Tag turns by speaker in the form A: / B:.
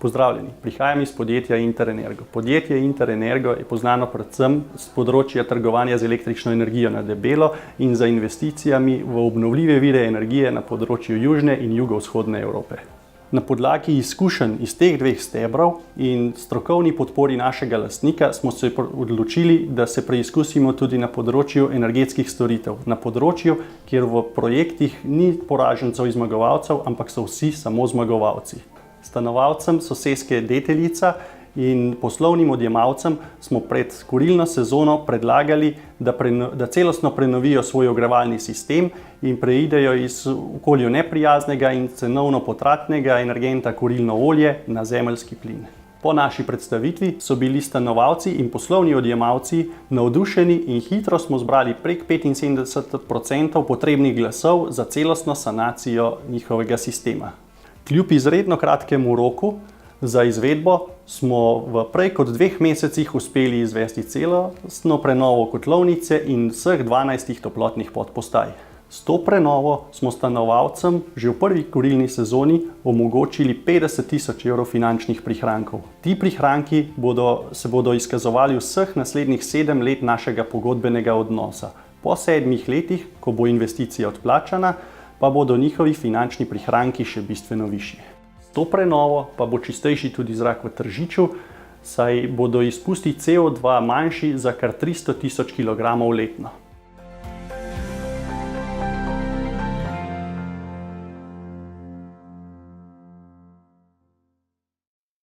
A: Pozdravljeni, prihajam iz podjetja Interenergo. Podjetje Interenergo je poznano predvsem z področja trgovanja z električno energijo na debelo in za investicijami v obnovljive vire energije na področju južne in jugovzhodne Evrope. Na podlagi izkušenj iz teh dveh stebrov in strokovni podpori našega lastnika smo se odločili, da se preizkusimo tudi na področju energetskih storitev. Na področju, kjer v projektih ni poražencev in zmagovalcev, ampak so vsi samo zmagovalci. Stanovalcem soseske Deteljica in poslovnim odjemalcem smo pred kurilno sezono predlagali, da celostno prenovijo svoj ogrevalni sistem in preidejo iz okolju neprijaznega in cenovno potratnega energenta kurilno olje na zemeljski plin. Po naši predstavitvi so bili stanovalci in poslovni odjemalci navdušeni in hitro smo zbrali prek 75% potrebnih glasov za celostno sanacijo njihovega sistema. Kljub izredno kratkemu roku za izvedbo smo v prej kot 2 mesecih uspeli izvesti celostno prenovo kotlovnice in vseh 12 toplotnih podpostaj. S to prenovo smo stanovalcem že v prvi kurilni sezoni omogočili 50 000 evrov finančnih prihrankov. Ti prihranki se bodo izkazovali vseh naslednjih 7 let našega pogodbenega odnosa. Po 7 letih, ko bo investicija odplačana, pa bodo njihovi finančni prihranki še bistveno višji. S to prenovo pa bo čistejši tudi zrak v Tržiču, saj bodo izpusti CO2 manjši za kar 300 000 kg letno.